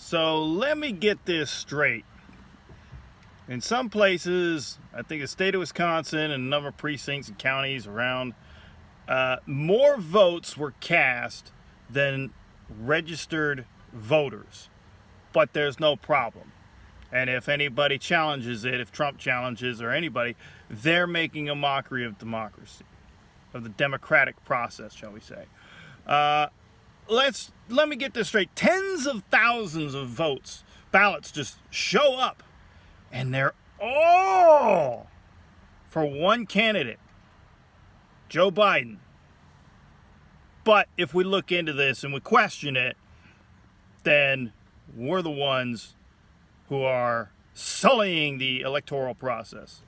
So let me get this straight. In some places, I think the state of Wisconsin and a number of precincts and counties around, more votes were cast than registered voters. But there's no problem. And if anybody challenges it, if Trump challenges or anybody, they're making a mockery of democracy, of the democratic process, shall we say. Let me get this straight. Tens of thousands of ballots just show up, and they're all for one candidate, Joe Biden. But if we look into this and we question it, then we're the ones who are sullying the electoral process.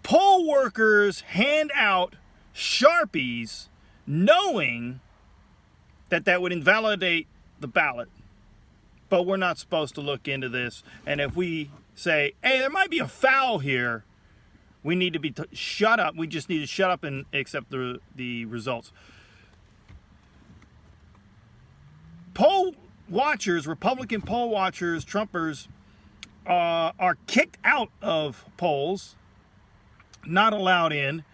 Poll workers hand out Sharpies knowing that would invalidate the ballot. But we're not supposed to look into this. And if we say, hey, there might be a foul here, we need to be shut up. We just need to shut up and accept the results. Poll watchers, Republican poll watchers, Trumpers, are kicked out of polls, not allowed in,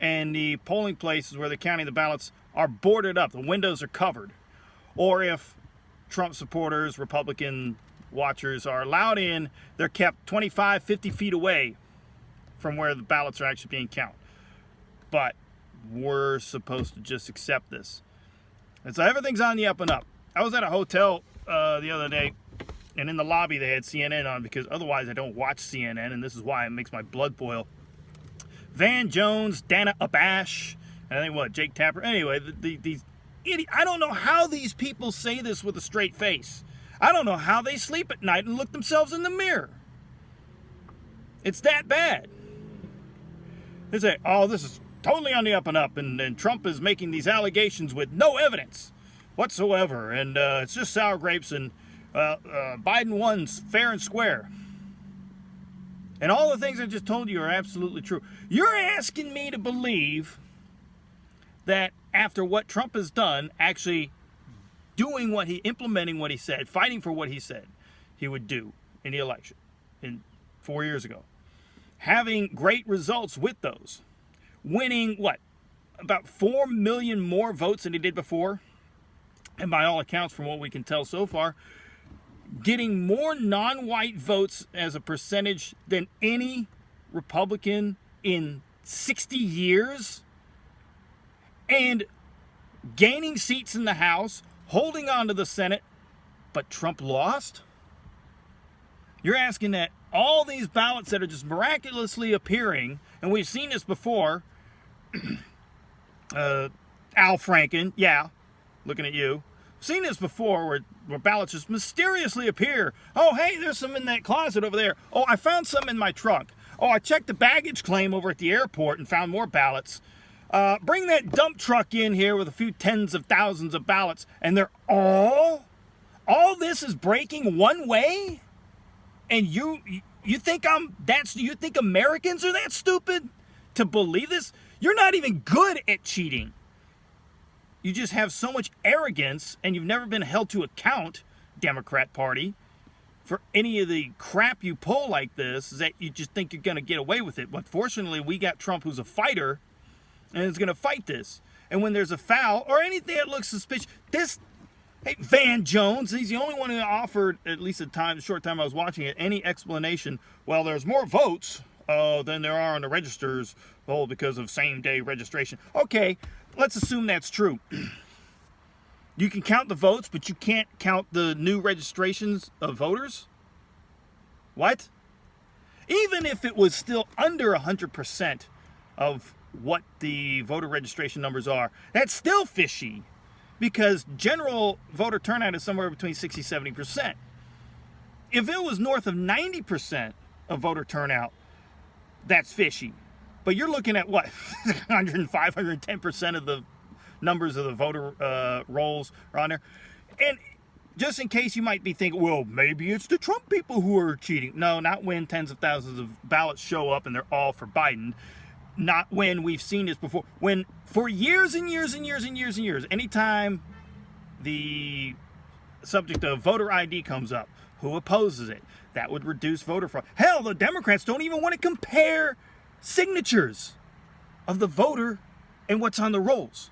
and the polling places where they're counting the ballots are boarded up. The windows are covered. Or if Trump supporters, Republican watchers are allowed in, they're kept 25, 50 feet away from where the ballots are actually being counted. But we're supposed to just accept this. And so everything's on the up and up. I was at a hotel the other day, and in the lobby they had CNN on, because otherwise I don't watch CNN, and this is why it makes my blood boil. Van Jones, Dana Abash, and I think Jake Tapper. Anyway, these idiots. I don't know how these people say this with a straight face. I don't know how they sleep at night and look themselves in the mirror. It's that bad. They say, oh, this is totally on the up and up, and Trump is making these allegations with no evidence whatsoever, and it's just sour grapes, and Biden won fair and square. And all the things I just told you are absolutely true. You're asking me to believe that after what Trump has done, actually implementing what he said, fighting for what he said he would do in the election 4 years ago, having great results with those, winning about 4 million more votes than he did before, and by all accounts, from what we can tell so far, getting more non-white votes as a percentage than any Republican in 60 years, and gaining seats in the House, holding on to the Senate, but Trump lost? You're asking that all these ballots that are just miraculously appearing, and we've seen this before, Al Franken, yeah, looking at you, seen this before where ballots just mysteriously appear. Oh, hey, there's some in that closet over there. Oh, I found some in my trunk. Oh, I checked the baggage claim over at the airport and found more ballots. Bring that dump truck in here with a few tens of thousands of ballots, and they're all this is breaking one way? And you think you think Americans are that stupid to believe this? You're not even good at cheating. You just have so much arrogance, and you've never been held to account, Democrat Party, for any of the crap you pull like this, that you just think you're going to get away with it. But fortunately, we got Trump, who's a fighter, and is going to fight this. And when there's a foul or anything that looks suspicious, hey, Van Jones, he's the only one who offered, at least the short time I was watching it, any explanation. Well, there's more votes than there are on the registers, because of same-day registration. Okay, let's assume that's true. You can count the votes, but you can't count the new registrations of voters? What? Even if it was still under 100% of what the voter registration numbers are, that's still fishy, because general voter turnout is somewhere between 60-70%. If it was north of 90% of voter turnout, that's fishy. But you're looking at 105, 110% of the numbers of the voter rolls are on there. And just in case you might be thinking, well, maybe it's the Trump people who are cheating. No, not when tens of thousands of ballots show up and they're all for Biden. Not when we've seen this before. When for years and years and years and years and years, anytime the subject of voter ID comes up. Who opposes it? That would reduce voter fraud. Hell, the Democrats don't even want to compare signatures of the voter and what's on the rolls.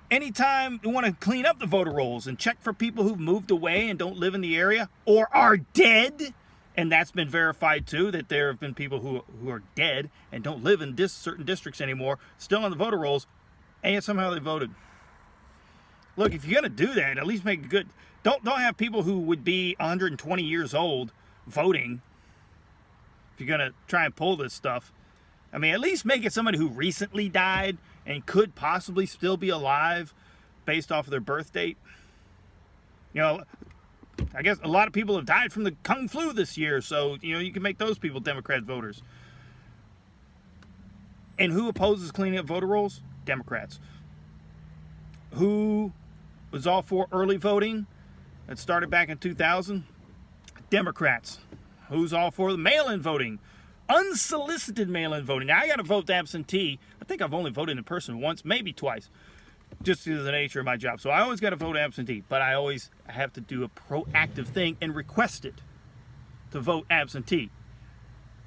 Anytime you want to clean up the voter rolls and check for people who've moved away and don't live in the area or are dead, and that's been verified too, that there have been people who are dead and don't live in certain districts anymore, still on the voter rolls, and yet somehow they voted. Look, if you're going to do that, at least make it good. Don't have people who would be 120 years old voting. If you're going to try and pull this stuff, I mean, at least make it somebody who recently died and could possibly still be alive based off of their birth date. You know, I guess a lot of people have died from the Kung Flu this year, so, you know, you can make those people Democrat voters. And who opposes cleaning up voter rolls? Democrats. Who was all for early voting? That started back in 2000. Democrats. Who's all for the mail-in voting? Unsolicited mail-in voting. Now, I got to vote absentee. I think I've only voted in person once, maybe twice, just due to the nature of my job. So I always got to vote absentee, but I always have to do a proactive thing and request it to vote absentee.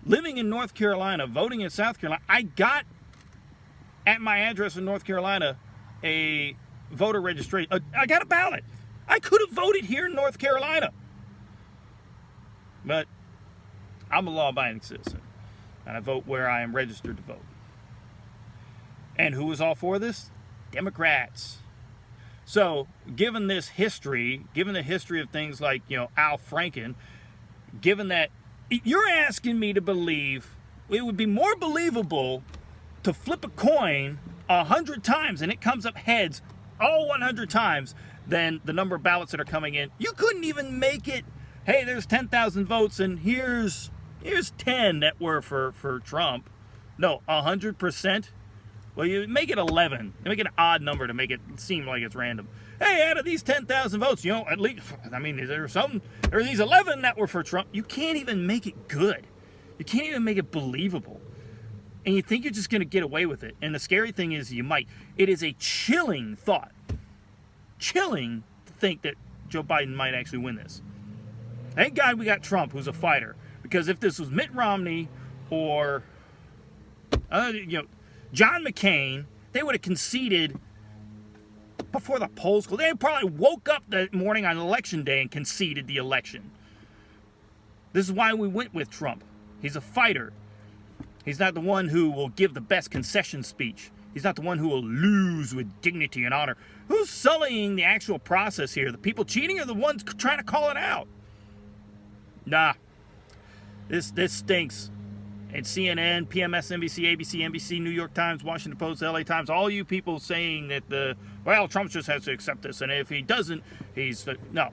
Living in North Carolina, voting in South Carolina, I got at my address in North Carolina a voter registration. I got a ballot. I could have voted here in North Carolina. But I'm a law-abiding citizen, and I vote where I am registered to vote. And who was all for this? Democrats. So, given this history, given the history of things like, you know, Al Franken, given that you're asking me to believe, it would be more believable to flip a coin 100 times and it comes up heads all 100 times than the number of ballots that are coming in. You couldn't even make it, hey, there's 10,000 votes and here's 10 that were for Trump. No, 100%. Well, you make it 11. You make it an odd number to make it seem like it's random. Hey, out of these 10,000 votes, you know, at least, I mean, there are these 11 that were for Trump. You can't even make it good. You can't even make it believable. And you think you're just going to get away with it. And the scary thing is you might. It is a chilling thought. Chilling to think that Joe Biden might actually win this. Thank God we got Trump, who's a fighter. Because if this was Mitt Romney or, John McCain, they would have conceded before the polls closed. They probably woke up that morning on election day and conceded the election. This is why we went with Trump. He's a fighter. He's not the one who will give the best concession speech. He's not the one who will lose with dignity and honor. Who's sullying the actual process here? The people cheating or the ones trying to call it out? Nah. This stinks. And CNN, PMS, NBC, ABC, NBC, New York Times, Washington Post, LA Times, all you people saying that Trump just has to accept this. And if he doesn't, no.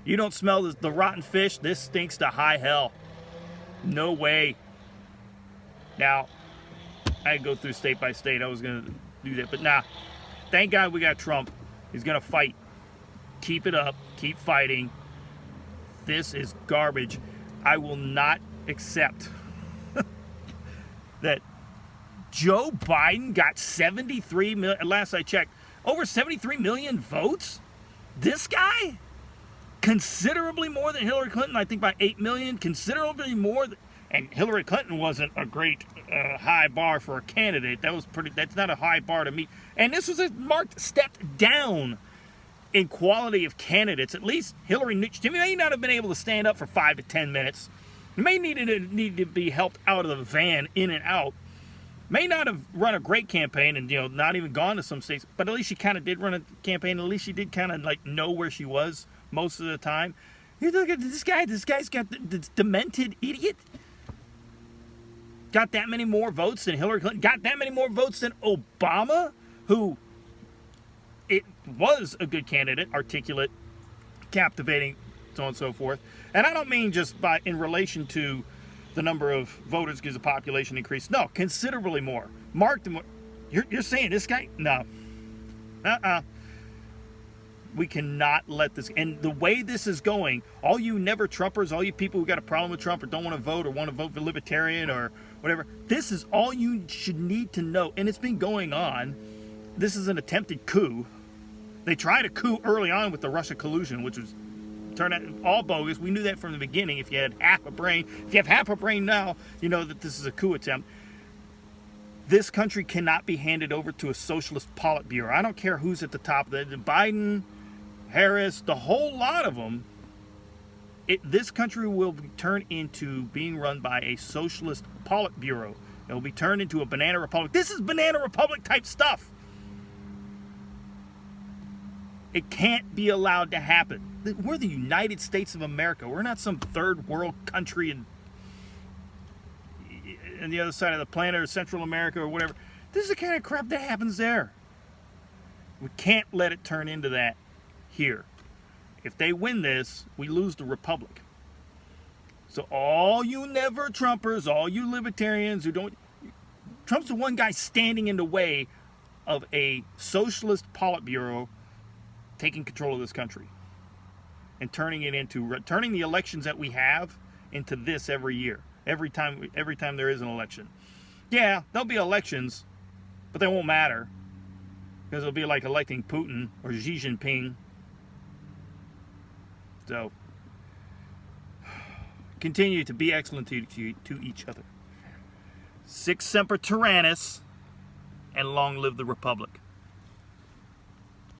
You don't smell the rotten fish? This stinks to high hell. No way. Now, I go through state by state. I was going to do that. But nah, thank God we got Trump. He's going to fight. Keep it up. Keep fighting. This is garbage. I will not accept that Joe Biden got 73 million, last I checked, over 73 million votes? This guy? Considerably more than Hillary Clinton, I think by 8 million, considerably more and Hillary Clinton wasn't a great high bar for a candidate. That's not a high bar to meet. And this was a marked step down in quality of candidates. At least Hillary may not have been able to stand up for 5 to 10 minutes. May need to be helped out of the van, in and out. May not have run a great campaign and, not even gone to some states, but at least she kind of did run a campaign. At least she did kind of know where she was most of the time. You look at this guy. This guy's got this demented idiot. Got that many more votes than Hillary Clinton. Got that many more votes than Obama, who it was a good candidate, articulate, captivating, so on and so forth. And I don't mean just in relation to the number of voters because the population increased. No, considerably more. Marked more. You're saying this guy? No. We cannot let this. And the way this is going, all you never Trumpers, all you people who got a problem with Trump or don't want to vote or want to vote for Libertarian or whatever, this is all you should need to know. And it's been going on. This is an attempted coup They tried a coup early on with the Russia collusion, which was turned out all bogus. We knew that from the beginning. If you had half a brain, if you have half a brain now, you know that this is a coup attempt. This country cannot be handed over to a socialist politburo. I don't care who's at the top. The Biden, Harris, the whole lot of them. This country will be turned into being run by a socialist politburo. It will be turned into a banana republic. This is banana republic type stuff. It can't be allowed to happen. We're the United States of America. We're not some third world country in the other side of the planet or Central America or whatever. This is the kind of crap that happens there. We can't let it turn into that here. If they win this, we lose the republic. So all you never Trumpers, all you libertarians who don't... Trump's the one guy standing in the way of a socialist politburo taking control of this country and turning the elections that we have into this every year. Every time there is an election. Yeah, there'll be elections, but they won't matter because it'll be like electing Putin or Xi Jinping. So, continue to be excellent to each other. Sic semper tyrannis, and long live the Republic.